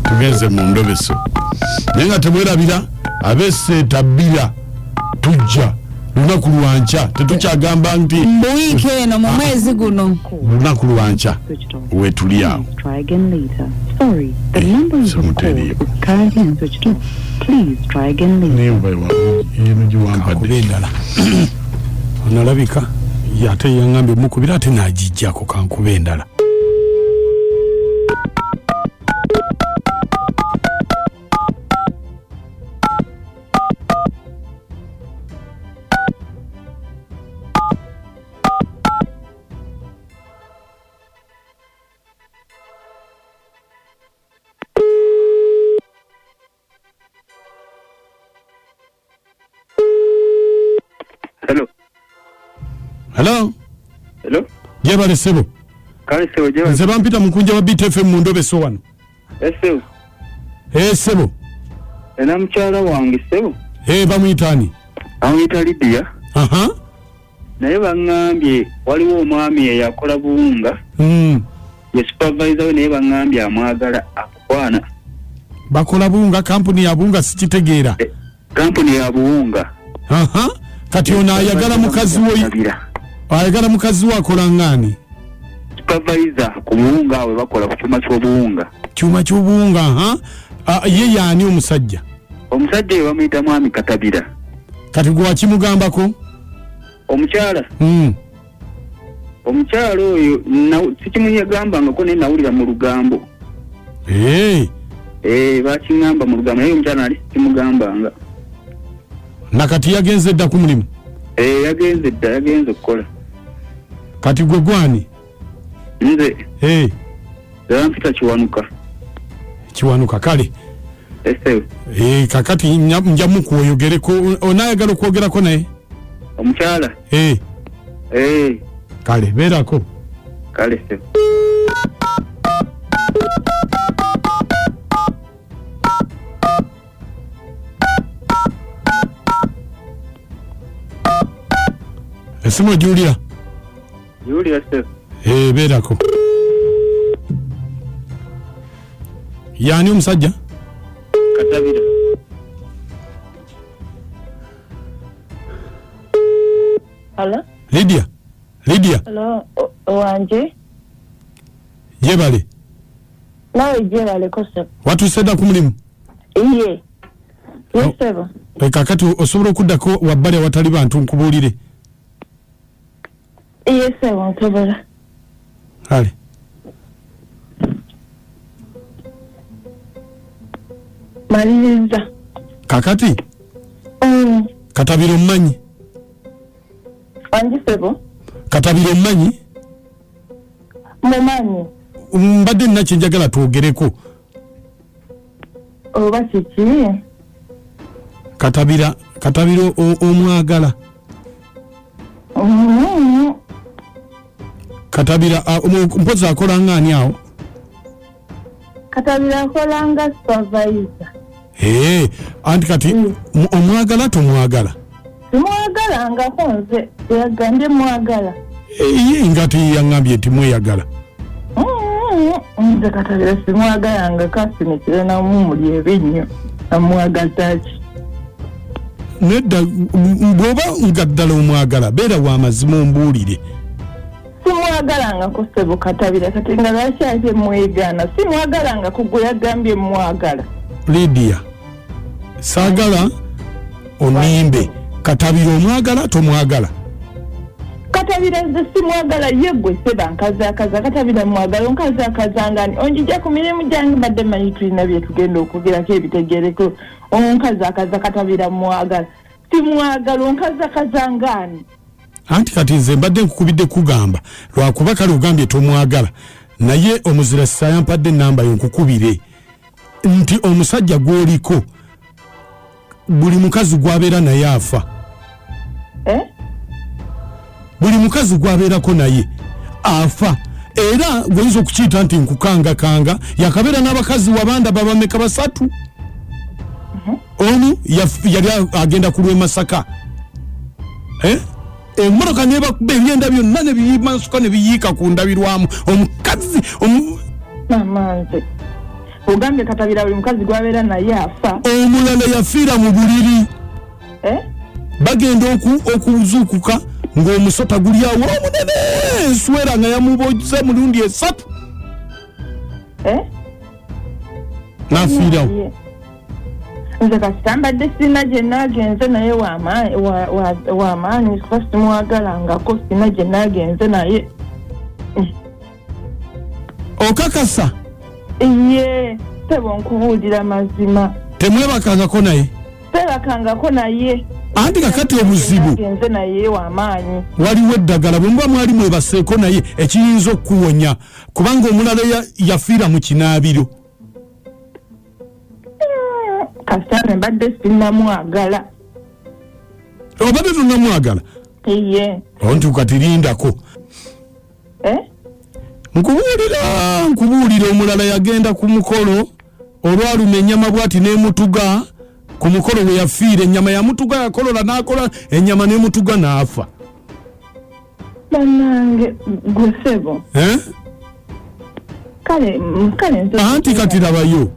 tugenze mu ndobeso naye nga temwerabira abeseetabira tujja lunaku lwanca tetukyagamba nti wiiki eno mu mwezi guno lunaku lwanca wetuli awo endala onalabika ate yaŋambye mukubira ate nagijjako kankuba endala. Hello. Hello. Jebale sebo. Kale sebo jebale. Nze bampita mukunja wa BTFM mu ndobeso wano. Sebo. Sebo. Ena mchala wange sebo. Bamuyitani. Amuyita Lydia. Aha. Naye bangambye waliwo omwami eyakola buwunga. Ye supervisor we naye bangambye amwagala akwana. Bakola buwunga kampuni ya buwunga sikitegeera. Kampuni ya buwunga. Aha. Kati ono ayagala mukazi we. Ayagala mukazi we akola ngani? Supervisor ku buwunga we bakola ku kyuma ky'obuwunga. Kyuma ky'obuwunga, aha. Ye yaani omusajja? Omusajja ye bamuyita Mwami Katabira. Kati gwe wakimugambako? Omukyala? Omukyala oyo sikimunyegambangako naye nawulira mu lugambo. Bakingamba mu lugambo naye omukyala nali sikimugambanga. Nakati yagenze dda ku mulimu? Yagenze dda, yagenze okukola. Kati gwe gwani? Nze. Yampita Kiwanuka. Kiwanuka kale. Ese. Kakati njamu kwoyogereko onayagala okwogerako naye? Omukyala? Kale beerako. Kale se. Esimu Julia. Julia se. Beerako. Yani omusajja? Katabira. Hello? Lydia. Hello, wanje? Jebale. Nawe jebale kosa. Watuuse dda ku mulimu? Iye. Yesebo. Kakati osobola okuddako wabbali awatali bantu nkubuulire. Yesebo nsobola. Kale. Maliriza. Kakati? Katabira omumanyi? Wanje sebo? Katabira omumanyi? Mumanyi. Mbadde nina kye njagala twogereko. Oba kiki? Katabira omwagala. Katabira mpozi akola ng'ani awo? Katabira akola nga supervisor. Anti kati omwagala tomwagala? Simwagala nga konze yagambye mwagala. Ye ngati yaŋŋambye nti mweyagala. Nze Katabira simwagala nga kasinikire namumuli ebinnyo namwagaza ki. Nedda bw'oba nga ddala omwagala beera wa mazima ombuulire. Simwagala nga kusebo Katabira kati nga lwaki ate mwegaana simwagala nga kugwe yagambye mwagala. Lydia saagala onimbe. Katabira omwagala tomwagala? Katabira nze simwagala ye gwe seba nkazaakaza Katabira mwagala onkazaakaza ngani onjija ku mirimu gyange badde manyi tulina bye tugenda okugerako ebitegereko onkazaakaza Katabira mwagala simwagala onkazaakaza ngani. Anti kati nze mbadde nkukubidde kugamba lwakuba kale ogambye tomwagala naye omuzira sayampadde ennamba yo nkukubire nti omusajja gw'oliko buli mukazi gwabeera naye afa. Buli mukazi gwabeerako naye afa era goyinza okukiyita nti nkukangakanga yakabeera n'abakazi wabanda babameka basatu. Omu yali agenda ku lw'Emasaka. Emmotoka nebakuba ebyenda byonna ne biyimasuka ne biyiika ku ndabirwamu omukazi mamanze ogambye katabira buli mukazi gwabeera naye afa omulala yafiira mu buliri bagenda okuzuukuka ng'omusota guli awo omunene enswera nga yamuboze mulundi 3 n'afiirawo nze kasita mbadde sirina gye naagenze naye w'amaanyi kuba simuwagalangako sirina gye naagenze naye okakasa ye tebo nkubuulira mazima temwebakangako naye sebakangako naye anti kakati obuzibu genze naye w'amaanyi waliwo eddagala bwe muba mwali mwebaseeko naye ekiyinza okuwonya kubanga omulala yafiira mu kinaabiro kasita mbadde sinnamwagala obadde tonnamwagala ye onti katirindako nkubuulira omulala yagenda ku mukolo olwaluma ennyama bwati n'emutuga ku mukolo we yafiira ennyama yamutuga yakolola n'akola ennyama n'emutuga n'afa bannange gwe ssebo kale anti kati labayo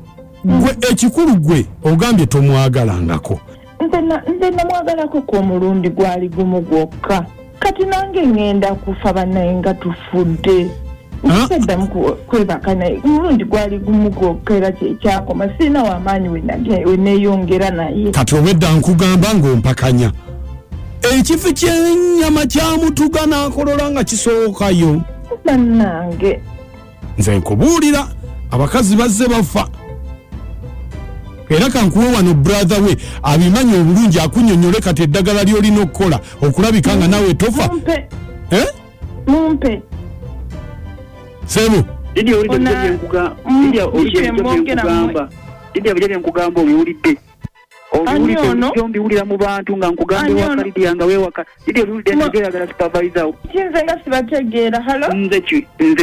gwe ekikulu gwe ogambye tomwagalangako nze namwagalako ku omulundi gwali gumu gwokka kati nange ngenda kufa bannaye nga tufudde nseddamu kwebaka naye omulundi gwali gumu gwokka era kyekyakoma sirina w'amaanyi we neeyongera naye kati obwedda nkugamba ng'ompakanya ekifi ky'ennyama kyamutuga n'akolola nga kisookayo bannange nze nkubuulira abakazi bazze bafa era kankuwe wano brother we abimanyi obulungi akunnyonnyole kati eddagala ly'olina okukola okulabika nga nawe tofa mumpe sebo Lidia nkugamba obiwulidde mbiwulira mu bantu nga nkugamba ewaka Lidia nga weewaka Lidia obiwulidde ntegeeragala supervisor kinze nga sibategeera halo nze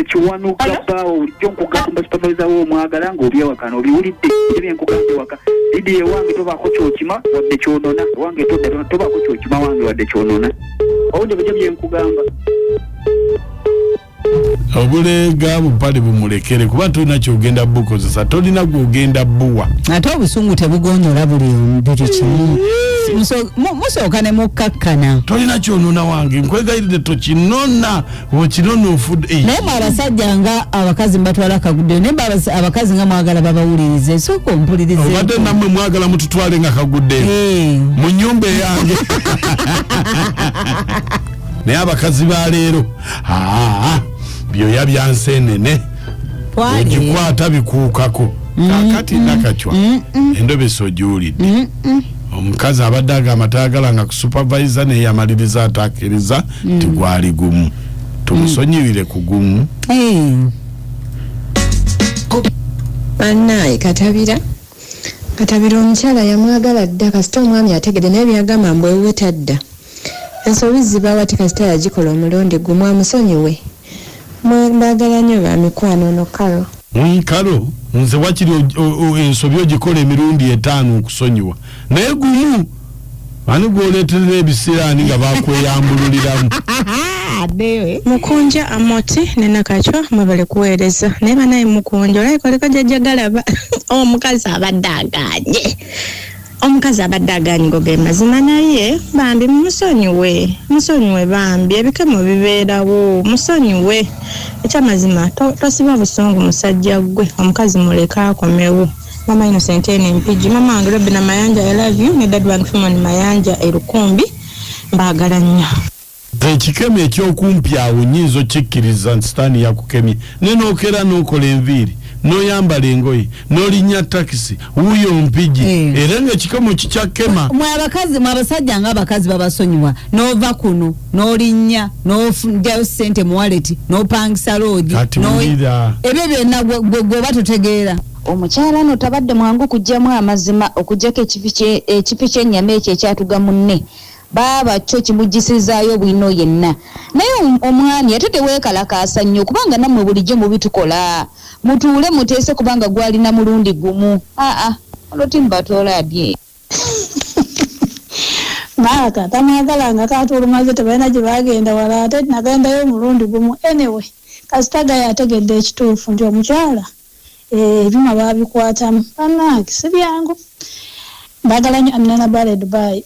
kiwanuka bbaawo bulijjo nkugamba supervisor wo omwagala ng'obyewakana obiwulidde Lidia nkugamba ewaka Lidia ewange tobaako kyokima wadde kyonona ewange tobaako kyokima wange wadde kyonona owudde bajja bye nkugamba obulega bupale bumulekere kuba tolina kyogenda bukozesa tolina gwogenda buwa ate obusungu tebugonjola buli kimu musooka ne mukkakkana tolina kyonona wange nkwegayiridde tokinona okinona ofudde naye mwe abasajja nga abakazi mbatwala kagudde naye abakazi nga mwagala babawulirize sooka ompulirize obadde nammwe mwagala mututwale nga kagudde mu nnyumba eyange naye abakazi ba leero byoya byansenene ogikwata bikuukako kakati nakacwa endobe sojuulidde omukazi abadde agamba tayagala nga kusupervisa naye yamaliriza atakkiriza nti gwali gumu tumusonyiwire ku gumu bannaye katabira omukyala yamwagala dda kasita omwami ategedde naye byagamba mbwewe tadda ensobi zibawa ti kasita yagikola omulundi gumu amusonyiwe mwembagala nnyo ba mikwano ono kalo kalo nze wakiri ensobi ogikola emirundi 5 okusonyiwa naye gumu ani gwoleeterera ebisiraani nga bakweyambululiramu mukunja amoti nenakacwa mwebale kuweereza naye banaye mukunja olaikoliko jajjagalaba omukazi abadde aganye ngo ge mazima naye bambi musonyiwe bambi ebikemo bibeerawo musonyiwe ekyamazima tosiba busungu musajja gwe omukazi muleka akomewo mama Innocent Mpigi mama wange Robina Mayanja I love you ne dad wange Fimon Mayanja erukumbi mbagala nnyo ekikeme ekyokumpi awo nyizo kikkiriza nsitaani yakukemye nenookera n'okola enviiri noyambala engoye nolinnya takisi wuyo Mpigi era ng'ekikemo kikyakema mwe abasajja nga abakazi babasonyiwa nova kuno nolinnya nofunjayo ssente mu wallet nopangisa loogi ebyo byonna gwe batutegeera omukyala no tabadde mwangu kujjamu amazima okujjako ekifi ky'ennyama ekyo ekyatuga munne baba kyo kimujjisizaayo bwino yenna naye omwami ate teweekalakaasa nnyo kubanga nammwe bulijjo mubitukola mutuule muteese kubanga gwalina mulundi gumu olwoti mbatooladye maaka tamwagalanga katulumaze tebalina gye bagenda wala ate nagendayo omulundi gumu anyway kasita gaye ategedde ekituufu nti omukyala ebyuma babikwatamu bannange si byangu mbagala nnyo Amina Nabale Dubai.